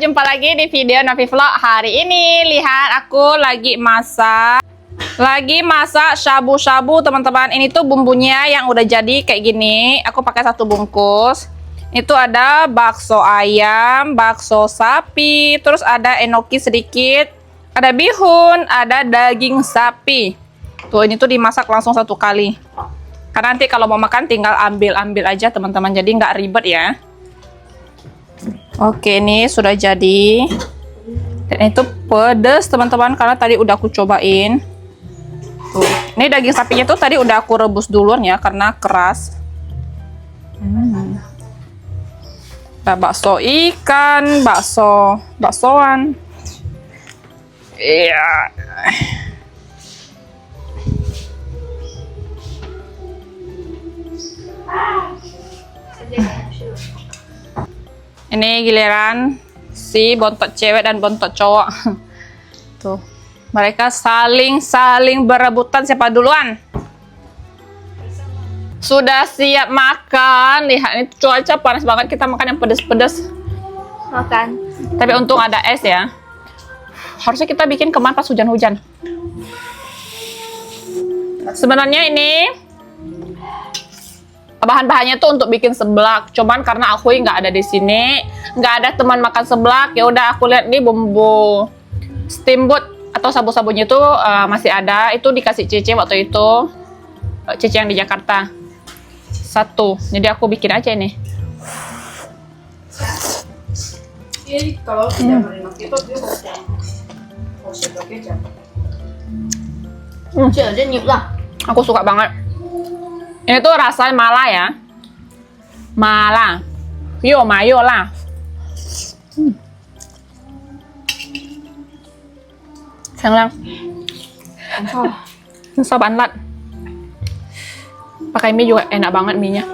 jumpa lagi di video Novi Vlog hari ini. Lihat, aku lagi masak shabu-shabu, teman-teman. Ini tuh bumbunya yang udah jadi kayak gini. Aku pakai 1 bungkus. Itu ada bakso ayam, bakso sapi, terus ada enoki sedikit, ada bihun, ada daging sapi. Tuh, ini tuh dimasak langsung 1 kali. Karena nanti kalau mau makan tinggal ambil aja, teman-teman. Jadi nggak ribet ya. Oke, ini sudah jadi. Dan itu pedas, teman-teman, karena tadi udah aku cobain. Tuh, ini daging sapinya tuh tadi udah aku rebus duluan ya, karena keras. Ada bakso ikan, baksoan. Iya. Ini giliran si bontot cewek dan bontot cowok. Tuh, mereka saling berebutan siapa duluan. Sudah siap makan. Lihat, ini cuaca panas banget, kita makan yang pedas-pedas. Makan. Tapi untung ada es ya. Harusnya kita bikin kemarin pas hujan-hujan. Sebenarnya ini bahan-bahannya tuh untuk bikin seblak, cuman karena aku nggak ada di sini, nggak ada teman makan seblak, ya udah aku lihat nih bumbu steamboat atau sabu-sabunya tuh masih ada, itu dikasih Cece waktu itu, Cece yang di Jakarta 1, jadi aku bikin aja ini. Kalau tidak menerima itu dia harus kecap. Jadi nyip lah. Aku suka banget. Ini tuh rasanya mala ya. Mala. Yo mayo lah. Sayang. Sop banget. Pakai mie juga enak banget mie-nya.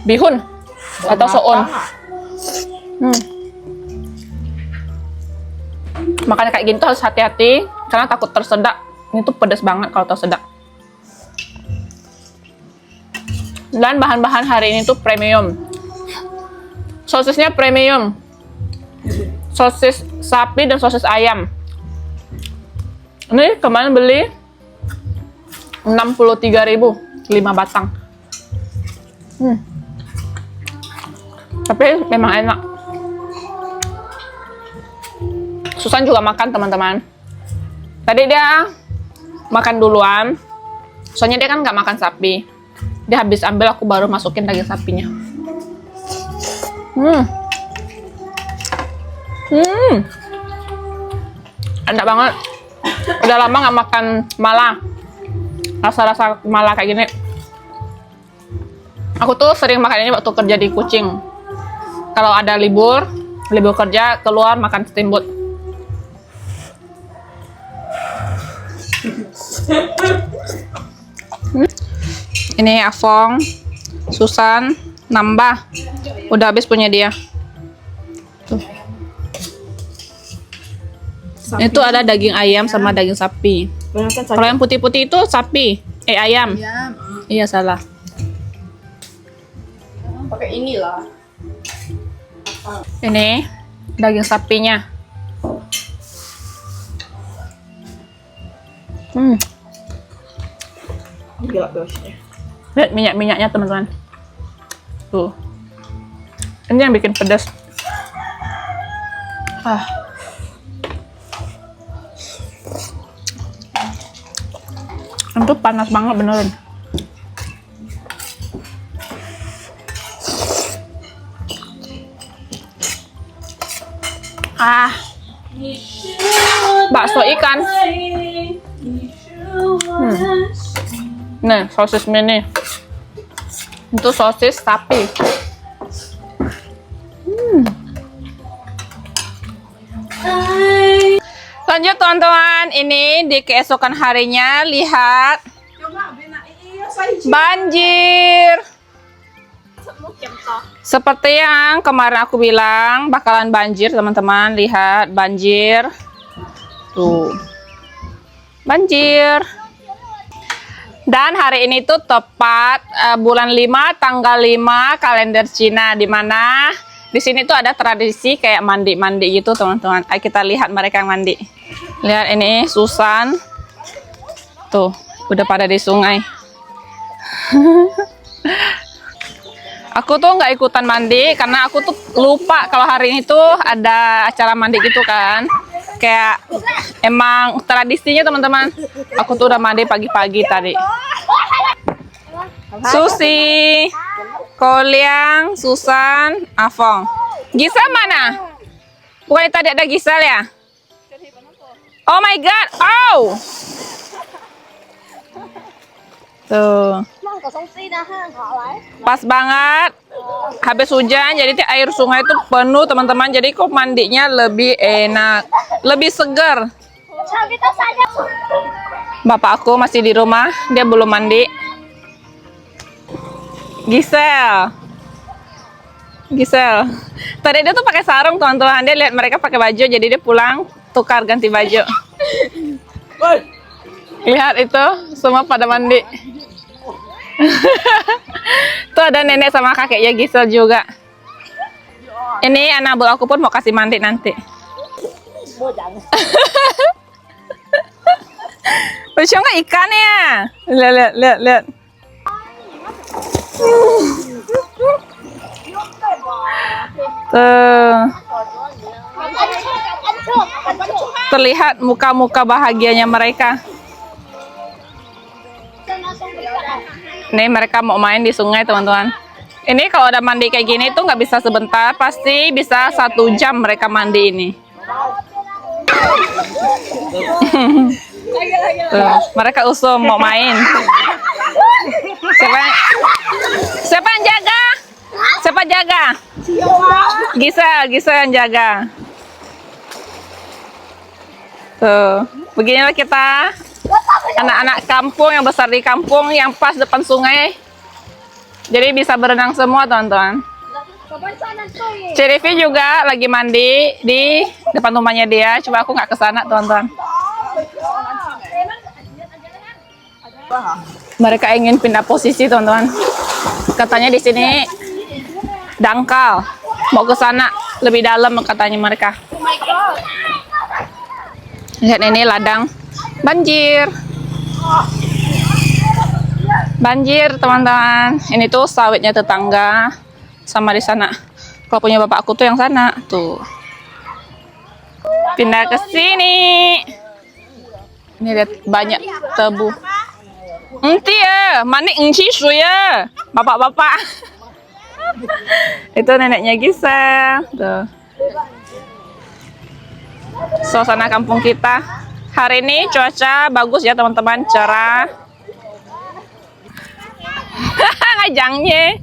Bihun atau soon. Makanya kayak gini tuh harus hati-hati karena takut tersedak. Ini tuh pedas banget kalau tersedak. Dan bahan-bahan hari ini tuh premium. Sosisnya premium. Sosis sapi dan sosis ayam. Ini kemarin beli 63.000, 5 batang. Tapi memang enak. Susan juga makan, teman-teman. Tadi dia makan duluan. Soalnya dia kan nggak makan sapi. Dia habis ambil, aku baru masukin daging sapinya. Enak banget. Udah lama nggak makan mala. Rasa-rasa mala kayak gini. Aku tuh sering makan ini waktu kerja di Kucing. Kalau ada libur kerja, keluar makan steamboat. Ini Afong, Susan, nambah. Udah habis punya dia. Tuh. Itu ada daging ayam sama daging sapi. Kalau yang putih-putih itu sapi, ayam. Iya, salah. Pakai inilah. Ini daging sapinya. Gila dosnya. Lihat minyak-minyaknya, teman-teman. Tuh. Ini yang bikin pedas. Itu panas banget beneran. Bakso ikan. Nih, sosis mini. Itu sosis sapi. Lanjut, teman-teman. Ini di keesokan harinya, lihat. Banjir. Seperti yang kemarin aku bilang, bakalan banjir, teman-teman. Lihat, banjir. Tuh. Banjir. Dan hari ini tuh tepat bulan 5 tanggal 5 kalender Cina, di mana Di sini tuh ada tradisi kayak mandi-mandi gitu, teman-teman. Ayo kita lihat mereka yang mandi. Lihat ini Susan. Tuh, udah pada di sungai. Aku tuh nggak ikutan mandi karena aku tuh lupa kalau hari ini tuh ada acara mandi gitu kan. Kayak emang tradisinya, teman-teman. Aku tuh udah mandi pagi-pagi tadi. Susi, Koliang, Susan, Afong. Gisel mana? Bukan tadi ada Gisel ya? Oh my god, oh! Tuh. Pas banget. Habis hujan, jadi air sungai itu penuh, teman-teman. Jadi kok mandinya lebih enak, lebih segar. Bapak aku masih di rumah, dia belum mandi. Gisel. Tadi dia tuh pakai sarung, teman-teman. Dia lihat mereka pakai baju, jadi dia pulang tukar ganti baju. Lihat itu, semua pada mandi. Tuh ada nenek sama kakeknya Gisel juga. Ini anak buah aku pun mau kasih mandi nanti. Lucu nggak ikannya? Lihat. Tuh. Terlihat muka-muka bahagianya mereka. Nih mereka mau main di sungai, teman-teman. Ini kalau udah mandi kayak gini tuh nggak bisa sebentar, pasti bisa 1 jam mereka mandi ini. Tuh, mereka usum mau main. Siapa yang jaga? Siapa jaga? Gisel yang jaga. Tuh, beginilah kita. Anak-anak kampung yang besar di kampung yang pas depan sungai. Jadi bisa berenang semua, teman-teman. Cerivi juga lagi mandi di depan rumahnya dia. Coba aku nggak ke sana, teman-teman. Mereka ingin pindah posisi, teman-teman. Katanya di sini dangkal. Mau ke sana lebih dalam katanya mereka. Lihat ini ladang. Banjir, teman-teman. Ini tuh sawitnya tetangga sama di sana. Kalau punya bapak aku tuh yang sana, tuh. Pindah ke sini. Ini lihat banyak tebu. Enti ya, mani enci ya. Bapak-bapak. Itu neneknya Gisel, tuh. Suasana kampung kita. Hari ini cuaca bagus ya, teman-teman, cerah. Ngajangnya.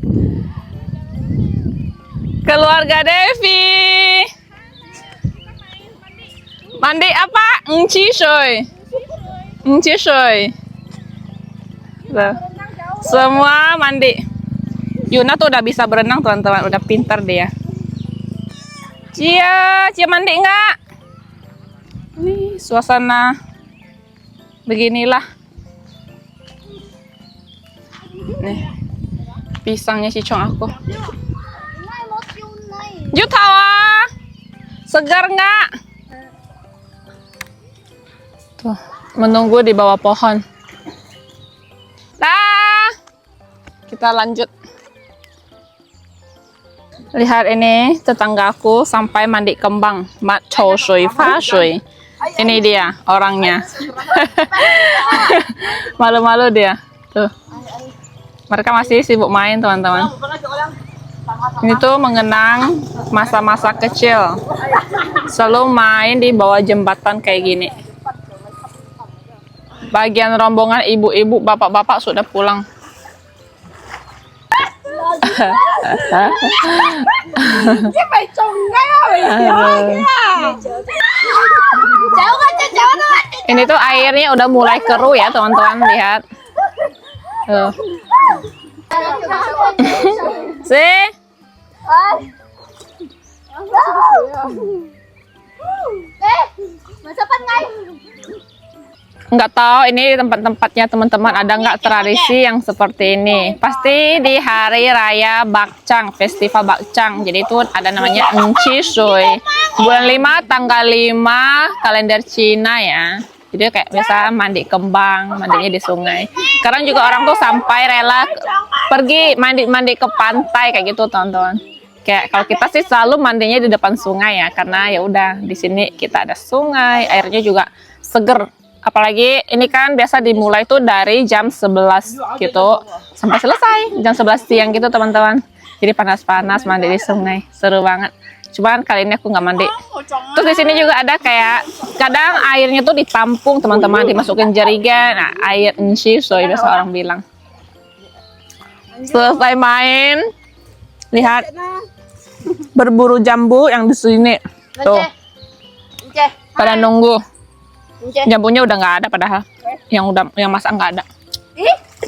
Keluarga Devi. Mandi apa? Enci soy. Semua mandi. Yuna tuh udah bisa berenang, teman-teman, udah pintar dia. Cia mandi nggak? Nih, suasana beginilah. Nih, pisangnya si Cong aku. Jutawa, segar nggak? Tuh, menunggu di bawah pohon. Kita lanjut. Lihat ini tetanggaku sampai mandi kembang. Mat chou shui fa shui. Ini dia orangnya. Malu-malu dia. Tuh. Mereka masih sibuk main, teman-teman. Ini tuh mengenang masa-masa kecil. Selalu main di bawah jembatan kayak gini. Bagian rombongan ibu-ibu, bapak-bapak sudah pulang. Ini tuh airnya udah mulai keruh ya, teman-teman, lihat. Tuh. See? Nggak tahu ini tempat-tempatnya teman-teman ada nggak tradisi yang seperti ini. Pasti di hari raya Bakcang, festival Bakcang. Jadi itu ada namanya Enci Shui. Bulan 5 tanggal 5 kalender Cina ya. Jadi kayak biasa mandi kembang, mandinya di sungai. Sekarang juga orang tuh sampai rela pergi mandi ke pantai kayak gitu, teman-teman. Kayak kalau kita sih selalu mandinya di depan sungai ya, karena ya udah di sini kita ada sungai, airnya juga seger. Apalagi ini kan biasa dimulai tuh dari jam 11 gitu sampai selesai jam 11 siang gitu, teman-teman. Jadi panas-panas mandi di sungai, seru banget. Cuman kali ini aku nggak mandi. Terus di sini juga ada kayak kadang airnya tuh ditampung, teman-teman, dimasukin jerigen. Nah, air enci so biasa orang bilang. Selesai main, lihat berburu jambu yang di sini. Tuh, pada nunggu. Jambunya udah nggak ada padahal. Yang masak nggak ada.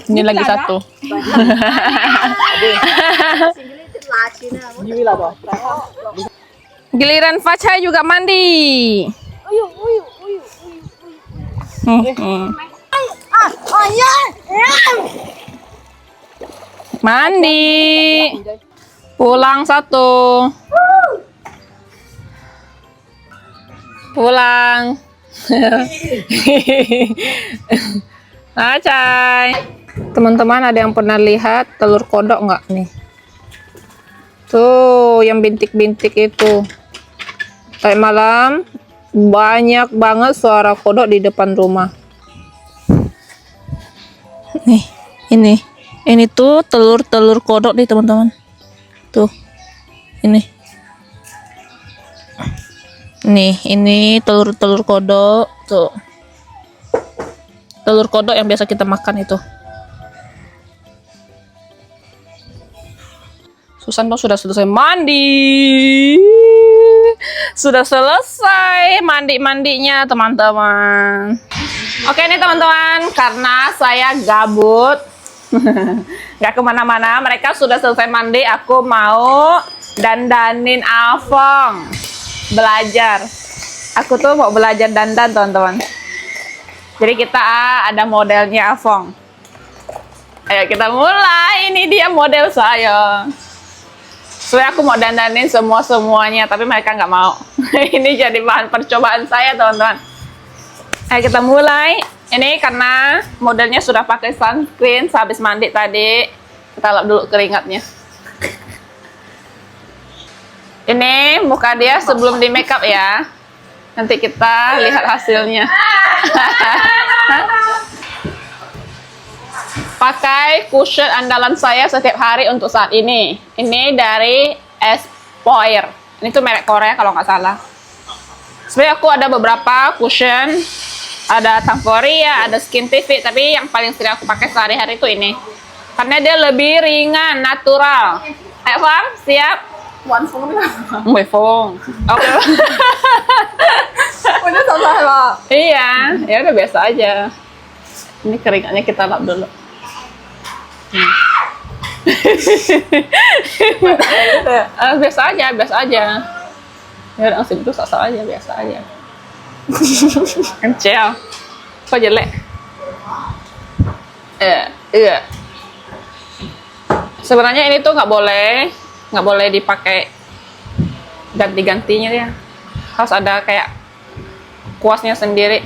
Ini lagi satu. Giliran Facha juga mandi. Mandi. Pulang satu. Pulang. Acai. Teman-teman ada yang pernah lihat telur kodok nggak nih? Tuh yang bintik-bintik itu. Kayak malam banyak banget suara kodok di depan rumah. Nih, ini tuh telur kodok nih, teman-teman. Tuh. Ini telur kodok tuh. Telur kodok yang biasa kita makan itu. Susan tuh sudah selesai mandi. Sudah selesai mandi-mandinya, teman-teman. Oke nih teman-teman, karena saya gabut nggak kemana-mana, mereka sudah selesai mandi, aku mau dandanin Afong. Belajar. Aku tuh mau belajar dandan, teman-teman. Jadi kita ada modelnya Afong. Ayo kita mulai. Ini dia model saya. Sebenarnya aku mau dandanin semuanya, tapi mereka nggak mau. Ini jadi bahan percobaan saya, teman-teman. Ayo kita mulai. Ini karena modelnya sudah pakai sunscreen sehabis mandi tadi. Kita lap dulu keringatnya. Ini muka dia sebelum di makeup ya. Nanti kita lihat hasilnya. Pakai cushion andalan saya setiap hari untuk saat ini. Ini dari Espoir. Ini tuh merek Korea kalau nggak salah. Sebenarnya aku ada beberapa cushion. Ada Tangkoria, ada Skin TV. Tapi yang paling sering aku pakai sehari-hari itu ini. Karena dia lebih ringan, natural. Ayo Fang, siap? Mười Phong. Oke. Udah selesai lah. Iya, ya udah biasa aja. Ini keringatnya kita lap dulu. Biasa aja. Ya udah langsung itu sasa aja, biasa aja. Encel. Kok jelek? Iya. Sebenarnya ini tuh nggak boleh dipakai ganti-gantinya ya. Harus ada kayak kuasnya sendiri.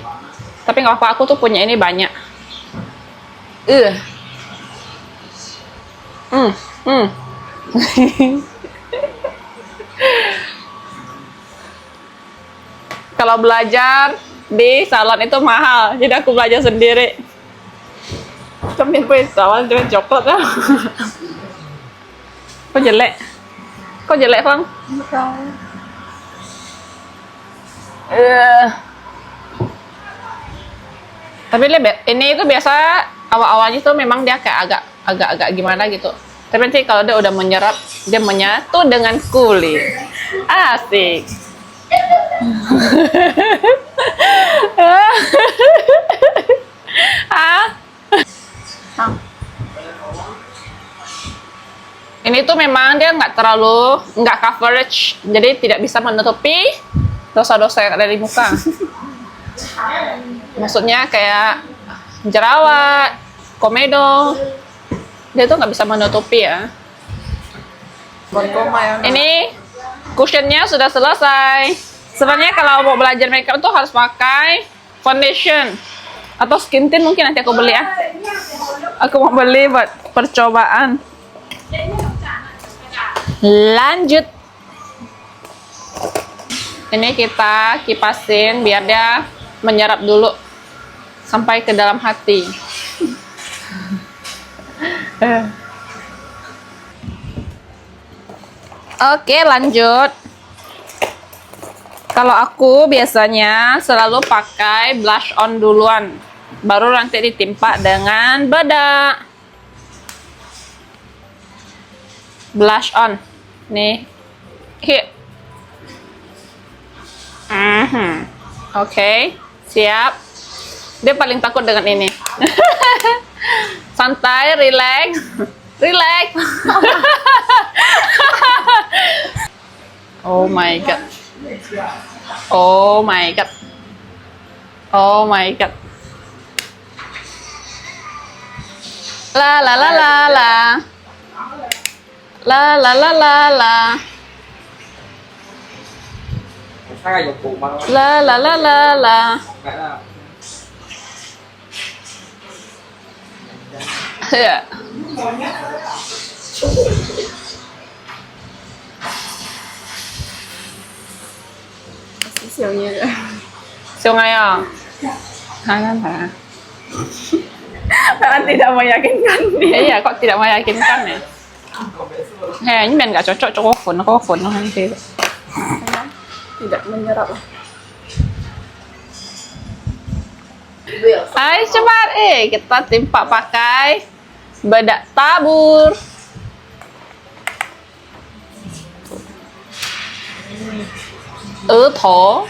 Tapi nggak apa-apa, aku tuh punya ini banyak. Kalau belajar di salon itu mahal, jadi aku belajar sendiri. Tapi gue salon dengan coklat ya. Kok jelek Bang? Tapi ini itu biasa awal-awalnya tuh memang dia kayak agak gimana gitu. Tapi nanti kalau dia udah menyerap, dia menyatu dengan kulit. Asik. Ini tuh memang dia nggak coverage, jadi tidak bisa menutupi dosa-dosa yang ada di muka. Maksudnya kayak jerawat, komedo. Dia tuh nggak bisa menutupi ya. Ini cushionnya sudah selesai. Sebenarnya kalau mau belajar makeup tuh harus pakai foundation atau skin tint, mungkin nanti aku beli ya. Aku mau beli buat percobaan. Lanjut. Ini kita kipasin biar dia menyerap dulu sampai ke dalam hati. Oke, lanjut. Kalau aku biasanya selalu pakai blush on duluan, baru nanti ditimpa dengan bedak. Blush on, nih, here. Oke, siap. Dia paling takut dengan ini. Santai, relax, relax. Oh my god. Oh my god. Oh my god. La la la la la. La la la la la. La la la la la. Ya. Sungai ya. Hah? Tidak meyakinkan dia. Iya, kok tidak meyakinkan ya? Ini ben nggak cocok kofun nanti. Tidak menyerap. Ayo cepat, kita timpa pakai bedak tabur. Thổ.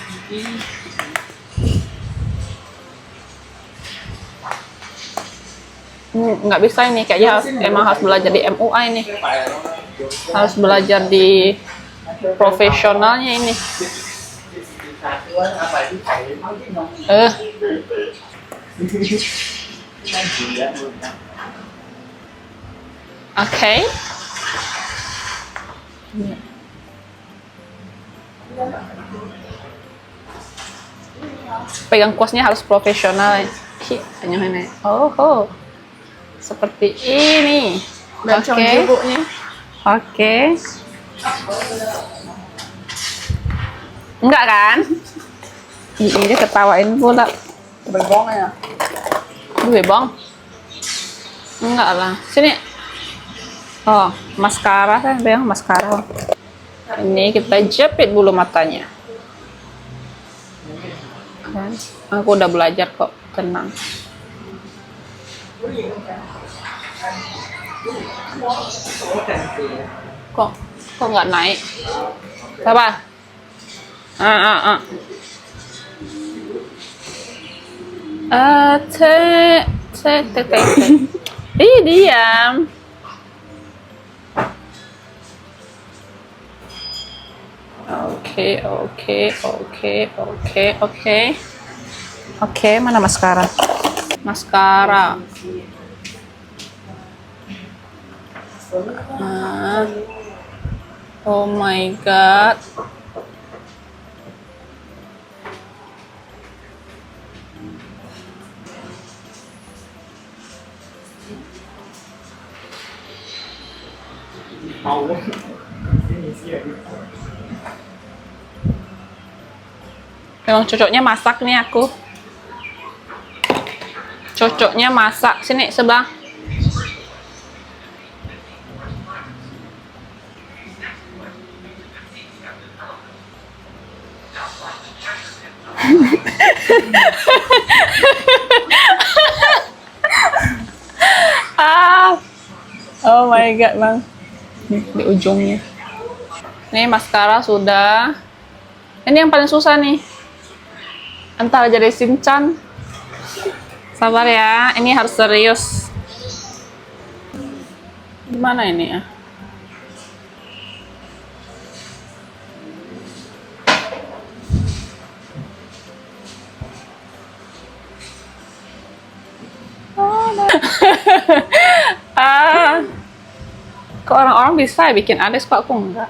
Nggak bisa ini, kayaknya emang harus belajar di MUI nih. Harus belajar di profesionalnya ini. Oke. Pegang kuasnya harus profesional. Oh. Seperti ini. Oke. Oke. Enggak kan? Ini dia ketawain pula. Berbong ya. Bang. Enggak lah. Sini. Oh, maskara kan, Bang, maskara. Ini kita jepit bulu matanya. Kan? Aku udah belajar kok, tenang. Kok nggak naik? Apa? Ih, diam. Oke, mana maskara? Maskara. Oh my god. Memang cocoknya masak nih aku. Cocoknya masak. Sini sebelah. Oh my god, Bang. Nih, di ujungnya. Nih maskara sudah. Ini yang paling susah nih. Antara jadi Shinchan. Sabar ya, ini harus serius. Gimana ini ya? Kok orang-orang bisa bikin alis, kok aku enggak?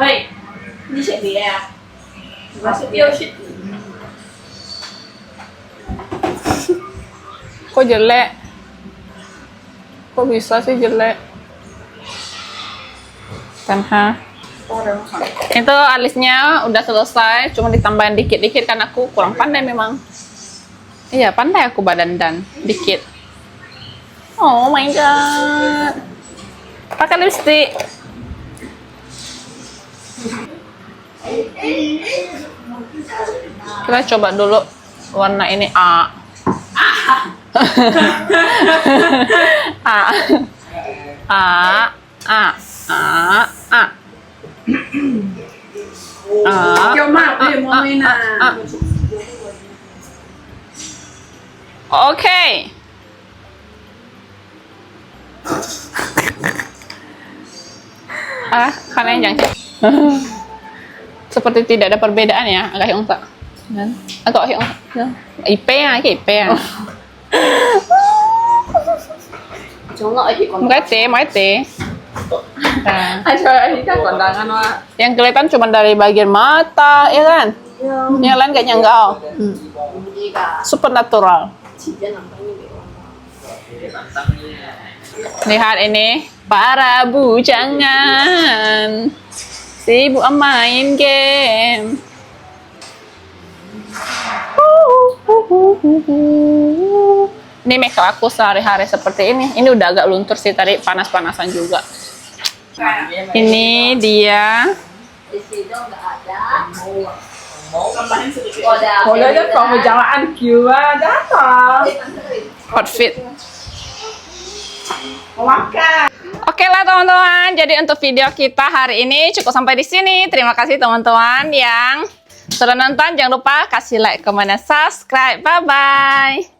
Wait, ini siapa ya? Masuk dia shit. Kok jelek? Kok bisa sih jelek? Tanha. Itu alisnya udah selesai, cuma ditambahin dikit-dikit kan aku kurang pandai memang. Iya, pandai aku badan dikit. Oh my god. Pakai lipstick. Kita coba dulu warna ini A. A. A. A. A. A. Kêu mạc đi mua mình à. Oke. Kalian jangan. Seperti tidak ada perbedaan ya, agak hiung tak? Agak hiung. IP à, cái IP à. Chống lại thì còn Mấy tê. Nah, ai chơi anh kan còn đang ăn hoa. yang kelihatan cuma dari bagian mata, ya kan? Yang lain kayaknya enggak. Supernatural. Lihat ini, para bujangan sibuk main game. Ini makeup aku sehari-hari seperti ini. Ini udah agak luntur sih tadi, panas-panasan juga. Ini dia. Di situ nggak ada. Tambahin sedikit. Oh, ada. Boleh deh kalau jalan gila datang. Outfit. Mau makan. Oke lah teman-teman, jadi untuk video kita hari ini cukup sampai di sini. Terima kasih teman-teman yang sudah nonton. Jangan lupa kasih like, comment, dan subscribe. Bye-bye.